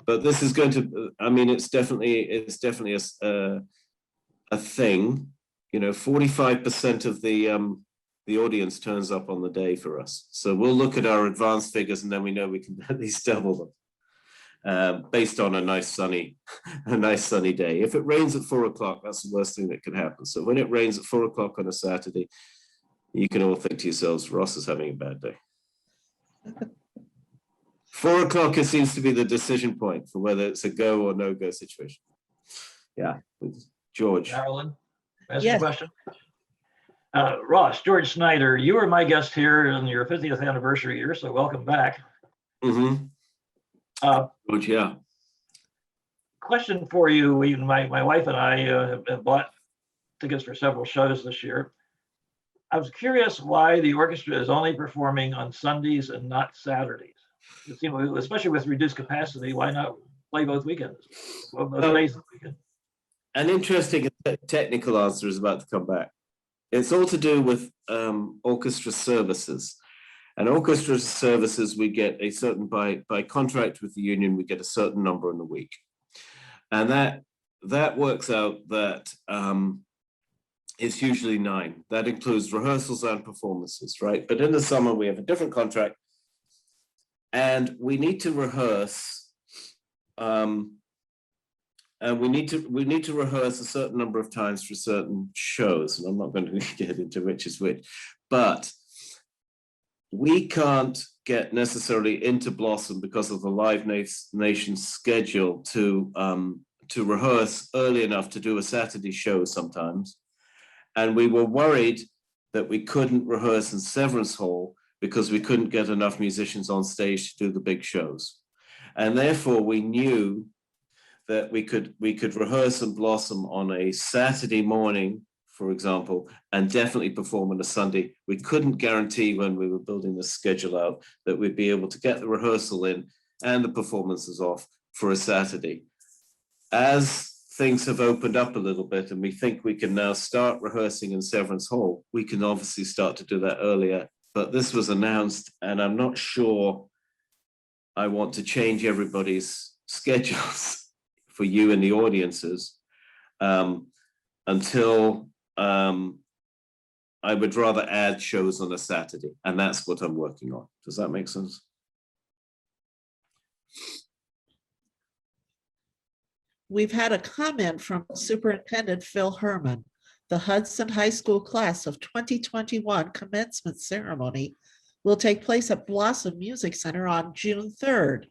Speaker 7: But this is going to, I mean, it's definitely a thing. You know, 45% of the audience turns up on the day for us. So we'll look at our advanced figures and then we know we can at least double them based on a nice sunny day. If it rains at 4 o'clock, that's the worst thing that can happen. So when it rains at 4 o'clock on a Saturday, you can all think to yourselves, Ross is having a bad day. 4 o'clock, it seems to be the decision point for whether it's a go or no go situation. Yeah, George.
Speaker 9: Marilyn, ask
Speaker 1: Yes.
Speaker 9: a question. Ross, George Snyder, you were my guest here on your 50th anniversary year, so welcome back.
Speaker 7: Mm-hmm. George, yeah.
Speaker 9: Question for you. My wife and I have bought tickets for several shows this year. I was curious why the orchestra is only performing on Sundays and not Saturdays. It seemed, especially with reduced capacity, why not play both weekends? Both days of the weekend.
Speaker 7: An interesting technical answer is about to come back. It's all to do with orchestra services. And orchestra services, we get a certain, by contract with the union, we get a certain number in the week. And that works out that it's usually 9. That includes rehearsals and performances, right? But in the summer, we have a different contract and we need to rehearse. And we need to rehearse a certain number of times for certain shows. And I'm not going to get into which is which, but we can't get necessarily into Blossom because of the Live Nation schedule to rehearse early enough to do a Saturday show sometimes. And we were worried that we couldn't rehearse in Severance Hall because we couldn't get enough musicians on stage to do the big shows. And therefore we knew that we could rehearse and Blossom on a Saturday morning, for example, and definitely perform on a Sunday. We couldn't guarantee when we were building the schedule out that we'd be able to get the rehearsal in and the performances off for a Saturday. As things have opened up a little bit and we think we can now start rehearsing in Severance Hall, we can obviously start to do that earlier. But this was announced and I'm not sure I want to change everybody's schedules for you and the audiences until I would rather add shows on a Saturday, and that's what I'm working on. Does that make sense?
Speaker 1: We've had a comment from Superintendent Phil Herman. the Hudson High School class of 2021 commencement ceremony will take place at Blossom Music Center on June 3rd.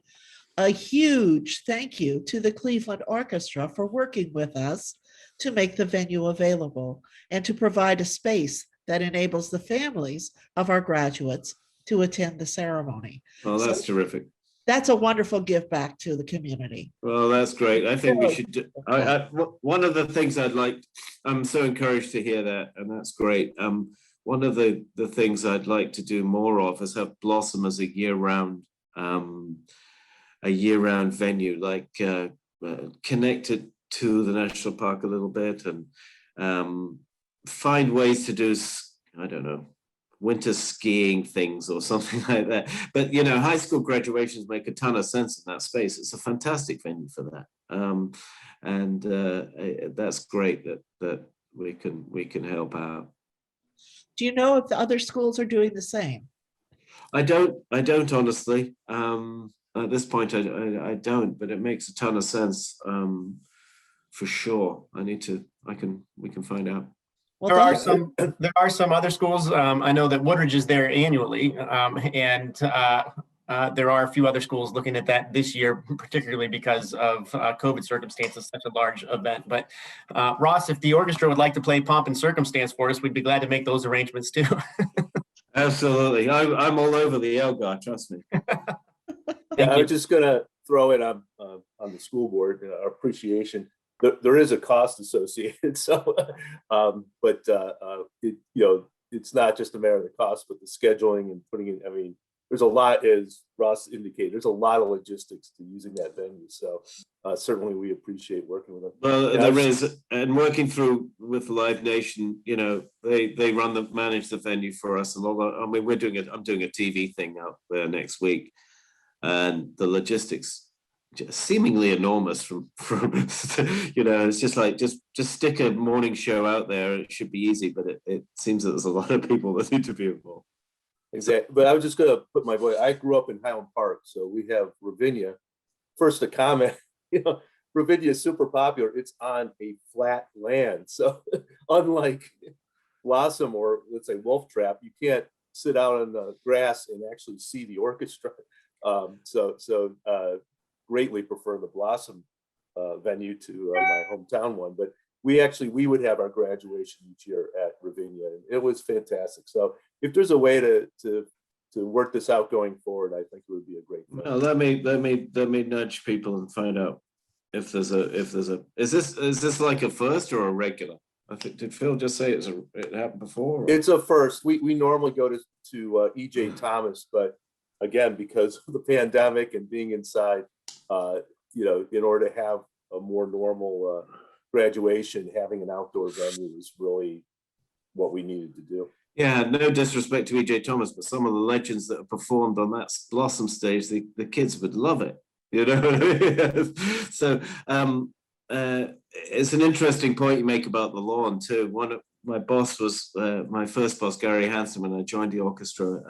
Speaker 1: A huge thank you to the Cleveland Orchestra for working with us to make the venue available and to provide a space that enables the families of our graduates to attend the ceremony.
Speaker 7: Oh, that's terrific.
Speaker 1: That's a wonderful give back to the community.
Speaker 7: Well, that's great. I think we
Speaker 1: Really
Speaker 7: should do,
Speaker 1: wonderful.
Speaker 7: one of the things I'd like, I'm so encouraged to hear that, and that's great. One of the things I'd like to do more of is have Blossom as a year-round venue, like connected to the national park a little bit, and find ways to do, I don't know, winter skiing things or something like that. But you know, high school graduations make a ton of sense in that space. It's a fantastic venue for that, and that's great that we can help out.
Speaker 1: Do you know if the other schools are doing the same?
Speaker 7: I don't honestly. At this point, I don't, but it makes a ton of sense for sure. We can find out.
Speaker 1: Well,
Speaker 5: There are some other schools. I know that Woodridge is there annually, and there are a few other schools looking at that this year, particularly because of COVID circumstances, such a large event. But Ross, if the orchestra would like to play Pomp and Circumstance for us, we'd be glad to make those arrangements too.
Speaker 7: Absolutely, I'm all over the Elgar, trust me.
Speaker 2: Yeah, I was just gonna throw it on the school board, our appreciation. There is a cost associated, so, but it's not just a matter of the cost, but the scheduling and putting in, I mean, there's a lot, as Ross indicated, there's a lot of logistics to using that venue. So certainly we appreciate working with them.
Speaker 7: Well, there is, and working through with Live Nation, you know, they manage the venue for us. And I mean, I'm doing a TV thing out there next week, and the logistics just seemingly enormous from you know, it's just like just stick a morning show out there. It should be easy, but it seems that there's a lot of people that need to be involved.
Speaker 2: Exactly. But I was just gonna put my voice. I grew up in Highland Park, so we have Ravinia. First, a comment. You know, Ravinia is super popular. It's on a flat land, so unlike Blossom or let's say Wolf Trap, you can't sit out on the grass and actually see the orchestra. So greatly prefer the Blossom venue to my hometown one. But we would have our graduation each year at Ravinia, and it was fantastic. So if there's a way to work this out going forward, I think it would be a great thing.
Speaker 7: Well, let me nudge people and find out if there's a is this like a first or a regular? I think, did Phil just say it happened before? Or?
Speaker 2: It's a first. We normally go to EJ Thomas, but again, because of the pandemic and being inside, in order to have a more normal graduation, having an outdoor venue is really what we needed to do.
Speaker 7: Yeah, no disrespect to EJ Thomas, but some of the legends that have performed on that Blossom stage, the kids would love it. You know what I mean? So it's an interesting point you make about the lawn too. One of my boss was my first boss, Gary Hansen, when I joined the orchestra.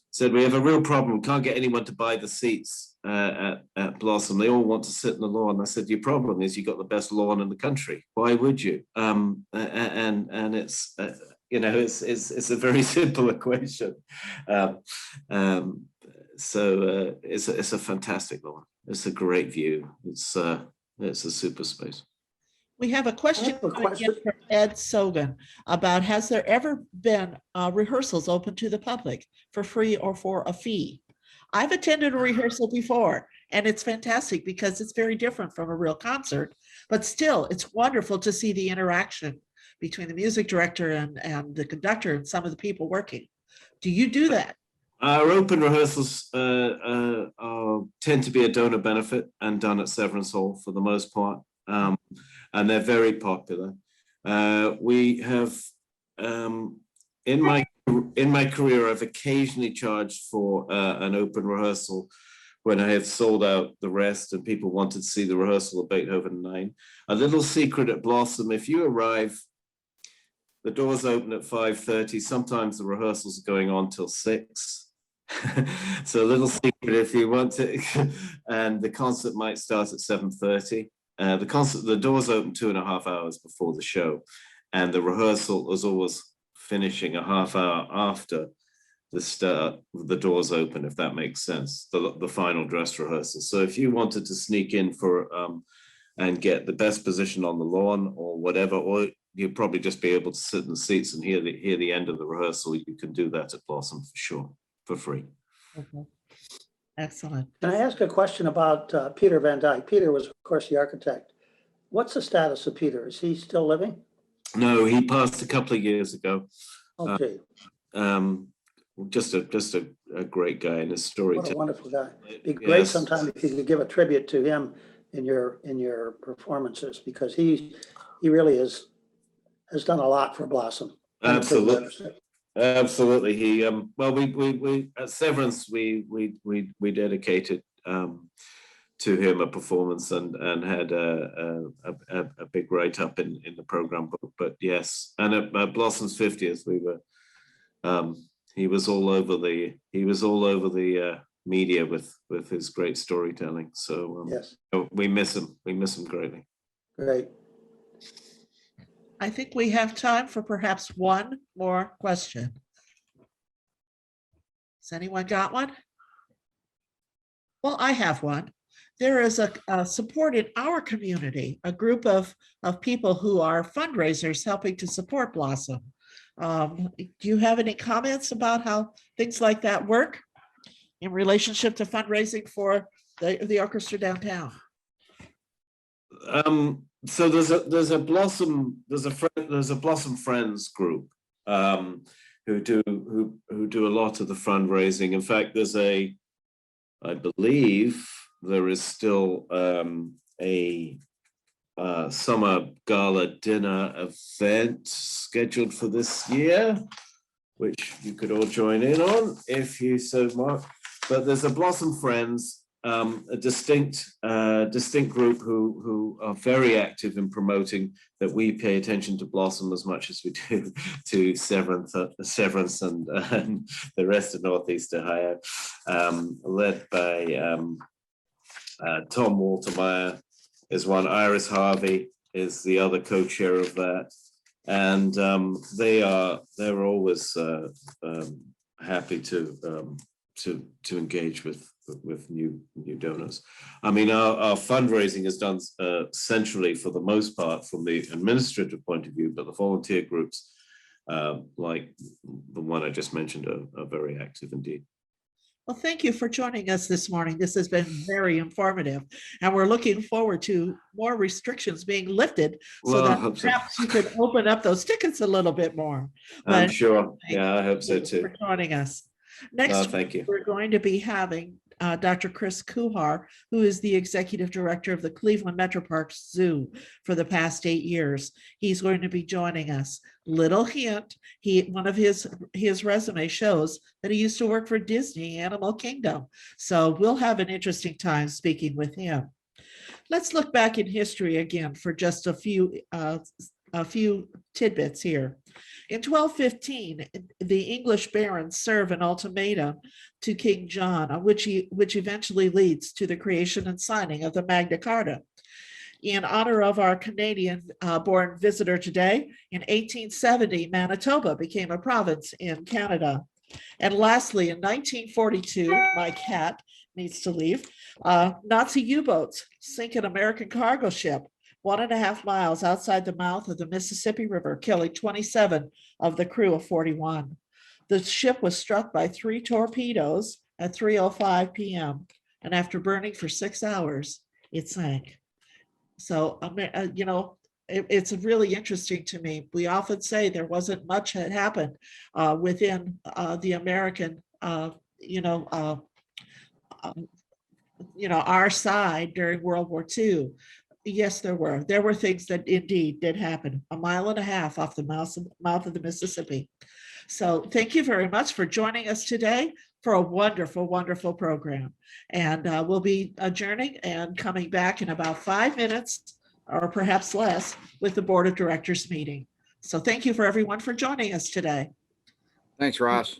Speaker 7: Said we have a real problem. We can't get anyone to buy the seats at Blossom. They all want to sit in the lawn. I said, your problem is you got the best lawn in the country. Why would you? And it's it's a very simple equation. So it's a fantastic lawn. It's a great view. It's a super space.
Speaker 1: We have a question from Ed Sogan about, has there ever been rehearsals open to the public for free or for a fee? I've attended a rehearsal before, and it's fantastic because it's very different from a real concert, but still it's wonderful to see the interaction between the music director and the conductor and some of the people working. Do you do that?
Speaker 7: Our open rehearsals tend to be a donor benefit and done at Severance Hall for the most part. And they're very popular. We have, in my career, I've occasionally charged for an open rehearsal when I have sold out the rest and people wanted to see the rehearsal of Beethoven 9. A little secret at Blossom: if you arrive, the doors open at 5:30. Sometimes the rehearsals are going on till 6. So a little secret if you want to, and the concert might start at 7:30. The doors open 2.5 hours before the show, and the rehearsal was always finishing a half hour after the doors open, if that makes sense, the final dress rehearsal. So if you wanted to sneak in for and get the best position on the lawn or whatever, or you'd probably just be able to sit in the seats and hear the end of the rehearsal, you can do that at Blossom for sure, for free.
Speaker 1: Okay. Excellent.
Speaker 10: Can I ask a question about Peter Van Dyke? Peter was, of course, the architect. What's the status of Peter? Is he still living?
Speaker 7: No, he passed a couple of years ago.
Speaker 10: Okay.
Speaker 7: Just a great guy and his story.
Speaker 10: What a wonderful guy. It'd be great sometime if you could give a tribute to him in your performances, because he really has done a lot for Blossom.
Speaker 7: Absolutely. He well, we at Severance we dedicated to him a performance and had a big write up in the program book. But yes, and at Blossom's 50th, we were he was all over the media with his great storytelling. So
Speaker 10: yes,
Speaker 7: we miss him greatly.
Speaker 10: Great.
Speaker 1: I think we have time for perhaps one more question. Has anyone got one? Well, I have one. There is a support in our community, a group of people who are fundraisers helping to support Blossom. Do you have any comments about how things like that work in relationship to fundraising for the orchestra downtown?
Speaker 7: So there's a Blossom Friends group who do a lot of the fundraising. In fact, I believe there is still a summer gala dinner event scheduled for this year, which you could all join in on if you so much. But there's a Blossom Friends, a distinct group who are very active in promoting that we pay attention to Blossom as much as we do to Severance and the rest of Northeast Ohio, led by Tom Waltermeyer is one. Iris Harvey is the other co-chair of that, and they're always happy to engage with new donors. I mean, our fundraising is done centrally for the most part from the administrative point of view, but the volunteer groups, like the one I just mentioned, are very active indeed.
Speaker 1: Well, thank you for joining us this morning. This has been very informative, and we're looking forward to more restrictions being lifted so that perhaps you could open up those tickets a little bit more.
Speaker 7: I'm sure. Yeah, I hope so too.
Speaker 1: For joining us. Next,
Speaker 7: thank you.
Speaker 1: We're going to be having Dr. Chris Kuhar, who is the executive director of the Cleveland Metroparks Zoo for the past 8 years. He's going to be joining us. Little hint, one of his resume shows that he used to work for Disney Animal Kingdom. So we'll have an interesting time speaking with him. Let's look back in history again for just a few tidbits here. In 1215, the English barons serve an ultimatum to King John, which eventually leads to the creation and signing of the Magna Carta. In honor of our Canadian-born visitor today, in 1870, Manitoba became a province in Canada. And lastly, in 1942, my cat needs to leave, Nazi U-boats sink an American cargo ship 1.5 miles outside the mouth of the Mississippi River, killing 27 of the crew of 41. The ship was struck by 3 torpedoes at 3:05 p.m. and after burning for 6 hours, it sank. So, it's really interesting to me. We often say there wasn't much that happened within the American, our side during World War II. Yes, there were things that indeed did happen 1.5 miles off the mouth of the Mississippi. So thank you very much for joining us today for a wonderful, wonderful program. And we'll be adjourning and coming back in about 5 minutes or perhaps less with the Board of Directors meeting. So thank you for everyone for joining us today.
Speaker 6: Thanks, Ross.